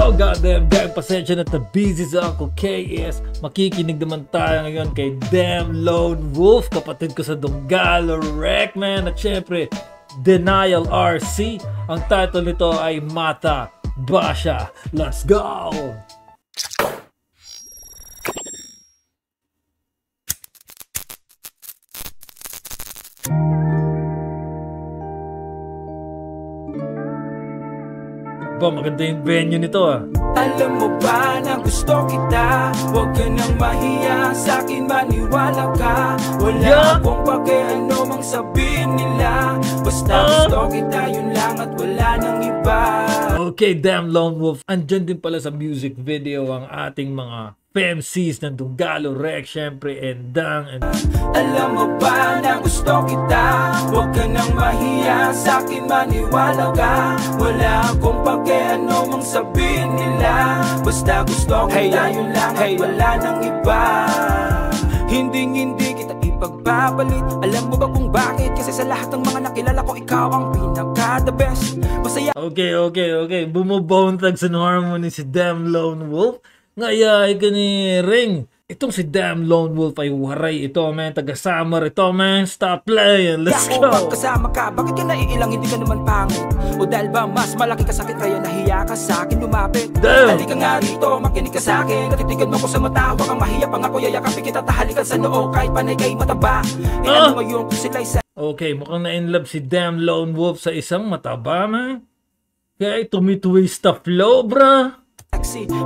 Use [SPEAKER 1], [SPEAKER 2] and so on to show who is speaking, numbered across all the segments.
[SPEAKER 1] Yo, goddamn gang, pasensya na busy sa Uncle KS. Makikinig naman tayo ngayon kay Damn Lone Wolf, kapatid ko sa Donggalo Rec, man. At syempre, Denial RC. Ang title nito ay Mata Basha. Let's go! Ba, maganda yung venue nito ah.
[SPEAKER 2] Alam mo ba na gusto kita? Huwag ka nang mahiya, sa'kin maniwala ka. Wala akong pakiano mang sabihin nila. Basta gusto kita, yun lang at wala nang iba.
[SPEAKER 1] Okay, Damn Lone Wolf. Andyan din pala sa music video ang ating mga FMCs ng Donggalo Rec, syempre, and Dang.
[SPEAKER 2] Alam mo ba na gusto kita? Huwag ka nang mahiya, sa'kin maniwala ka. Wala akong pakiano mang sabihin nila. Basta gusto kita, yun lang at wala nang iba. Hindi kita ipagpapalit. Alam mo ba kung bakit? Kasi sa lahat ng mga nakilala ko, ikaw ang pinaka-the best. Masaya.
[SPEAKER 1] Okay. Bumubountag sa harmony si Damn Lone Wolf. Ngayay ka ni Ring. Itong si Damn Lone Wolf ay waray ito, man. Taga-summer ito, man. Stop playing. Let's go.
[SPEAKER 2] Kasama ka, bakit ka naiilang? Hindi ka naman pangit. O dahil ba mas malaki ka sakit, kaya nahiya ka sa akin lumapit? Halika nga rito, makinig ka sa akin. Natitigan mo ko sa mata, wag kang mahiya pa nga ko. Yayakapin kita, tahalikan sa noo, kahit panay kay mataba. Ano ngayon kung sila'y sa...
[SPEAKER 1] Okay, mukhang na-inlove si Damn Lone Wolf sa isang mataba, man. Kaya tumituwis the flow, bra.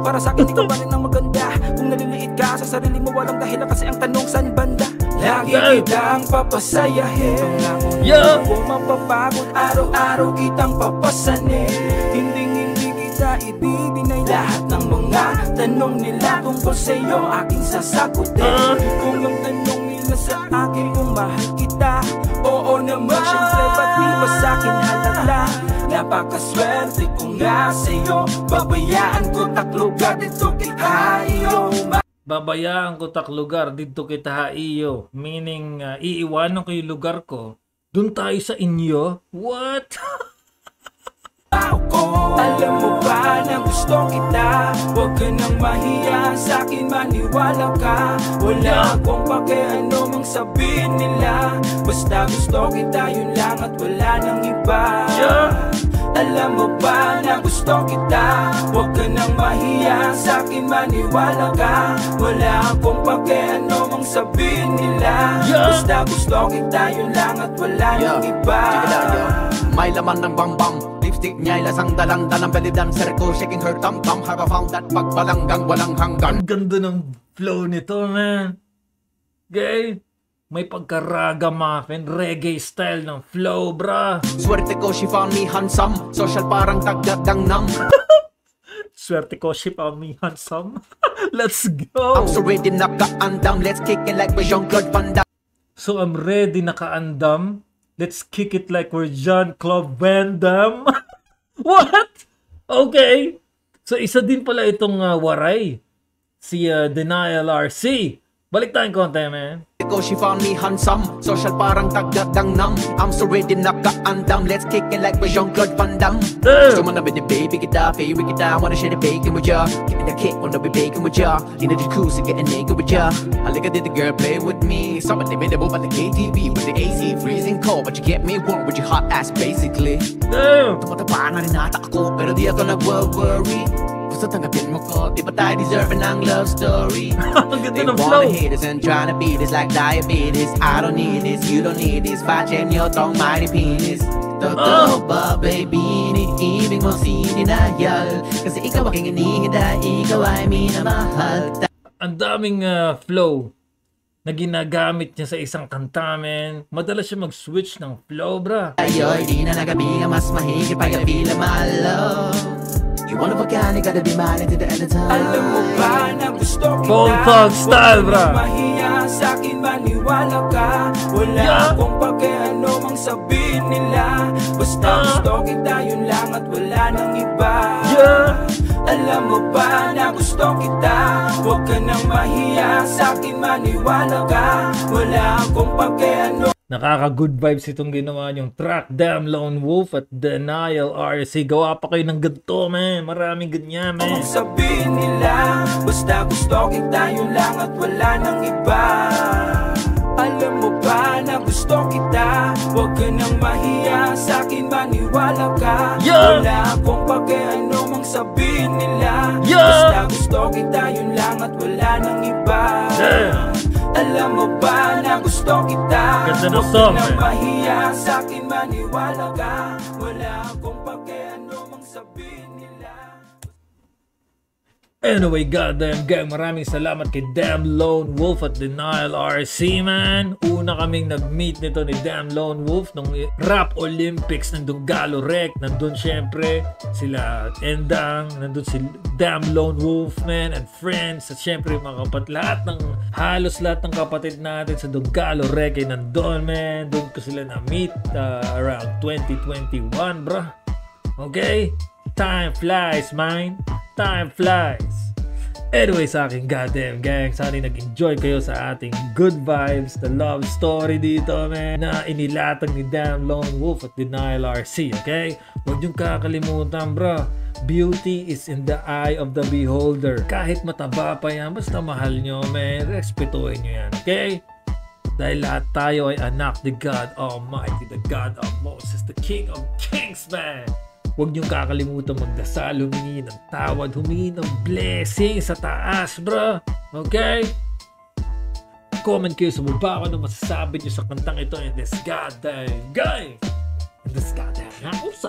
[SPEAKER 2] Para sa akin, ikaw pa rin ang maganda. Kung naliliit ka sa sarili mo, walang dahilan. Kasi ang tanong, saan banda? Lagi kitang papasayahin. Kung ako mapapagod, araw-araw kitang papasanin. Hindi kita i-deny. Lahat ng mga tanong nila tungkol sa'yo, aking sasagutin. Kung yung tanong nila sa akin, kung mahal kita, oo naman. Siyempre, ba't di ba sa'kin halala? Napakaswerte ko nga sa'yo. Babayaan ko taklugar dito kita iyo.
[SPEAKER 1] Babayaan ko taklugar dito kita iyo. Meaning, iiwanan ko yung lugar ko. Doon tayo sa inyo? What?
[SPEAKER 2] Alam mo ba na gusto kita? Huwag ka nang mahiya, sa'kin maniwala ka. Wala akong pakiano mang sabihin nila. Basta gusto kita, yun lang at wala nang iba. Alam mo ba na gusto kita? Huwag ka nang mahiya, sa'kin maniwala ka. Wala akong pakiano mang sabihin nila. Basta gusto kita, yun lang at wala nang iba.
[SPEAKER 3] May laman ng bambam, lipstick niya'y lasang dalang-dalang, belly dancer ko shaking her tam-tam. Have I found that pagbalanggang walang hanggan.
[SPEAKER 1] Ang ganda ng flow nito, man. Okay? May pagka-raga muffin, reggae style ng flow, bra.
[SPEAKER 3] Swerte ko, she found me handsome. Social parang taga-Gangnam.
[SPEAKER 1] Swerte ko, she found me handsome. Let's go.
[SPEAKER 3] I'm so ready, naka-andam. Let's kick it like we're Jean-Claude Van Damme.
[SPEAKER 1] So I'm ready, naka-andam. Let's kick it like we're Jean-Claude Van Damme. What? Okay. So isa din pala itong waray. Si Denial RC. Balik tayong konti, man.
[SPEAKER 3] She found me handsome, social parang taga-Gangnam. I'm so ready, naka-andam. Let's kick it like we're Jean-Claude Van Damme. So wanna be the baby kita, favorite kita. Wanna share the bacon with ya. Give me the kick, wanna be bacon with ya. In the jacuzzi, getting naked with ya. I look at the girl play with me. Somebody made a move at the KTV with the AC freezing cold, but you get me warm with your hot ass basically. Tumatapa na rin ata ako, pero di ako nag-worry. Gusto tanggapin mo ko, di ba tayo deserve ng love story? They wanna hate us and tryna beat us like diabetes. I don't need this, you don't need this. Facem nyo tong mighty penis. Totoo ba, baby, iniibig mo si Denial? Kasi ikaw aking inihida, ikaw ay minamahal.
[SPEAKER 1] Ang daming flow na ginagamit niya sa isang kanta, man. Madalas siya mag-switch ng flow, bra.
[SPEAKER 3] Ayoy, di na nagabiga, mas mahigit pa gabila malo. You wanna baka, you gotta be mine into the end of time.
[SPEAKER 2] Alam mo ba na gusto kita?
[SPEAKER 1] Bone Thug style, bra.
[SPEAKER 2] Mahiya, sa'kin maniwala ka. Wala akong pakiano mang sabihin nila. Basta gusto kita, yun lang at wala nang iba. Alam mo ba na gusto kita? Huwag ka nang mahiya, sa'kin maniwala ka. Wala akong pakiano.
[SPEAKER 1] Nakaka-good vibes itong ginawa yung track, Damn Lone Wolf at Denial RC. Gawa pa kayo ng ganito, man. Maraming ganyan, man.
[SPEAKER 2] Sabihin nila, basta gusto kita, yun lang at wala nang iba. Alam mo ba na gusto kita? Huwag ka nang mahiya, sa'kin maniwala ka. Wala akong pake, ano mang sabihin nila. Basta gusto kita, yun lang at wala nang iba. Alam mo ba na gusto kita?
[SPEAKER 1] Ganda ng
[SPEAKER 2] Huwag
[SPEAKER 1] song,
[SPEAKER 2] ka nang
[SPEAKER 1] man.
[SPEAKER 2] mahiya, sa'kin maniwala ka. Wala akong pake, ano mang sabihin nila.
[SPEAKER 1] Anyway, goddamn gang, maraming salamat kay Damn Lone Wolf at Denial RC, man. Una kaming nag-meet nito ni Damn Lone Wolf nung Rap Olympics ng Dunggalo Rec. Nandun syempre sila Endang, nandun si Damn Lone Wolf, man, and friends. At syempre mga halos lahat ng kapatid natin sa Dunggalo Rec ay nandun, man. Doon ko sila na-meet around 2021, bro. Okay? Time flies, man. Time flies. Anyway, sa aking goddamn gang, sana nag-enjoy kayo sa ating good vibes, the love story dito, man, na inilatag ni Damn Lone Wolf at Denial RC, okay? Huwag niyong kakalimutan, bro. Beauty is in the eye of the beholder. Kahit mataba pa yan, basta mahal nyo, man. Respetuhin nyo yan, okay? Dahil lahat tayo ay anak ni God Almighty, the God of Moses, the King of Kings, man. Huwag niyong kakalimutan magdasal, humingi ng tawad, humingi ng blessing sa taas, bro. Okay? Comment kayo sa baba kung ano masasabi niyo sa kantang ito in this goddamn game. In this goddamn house.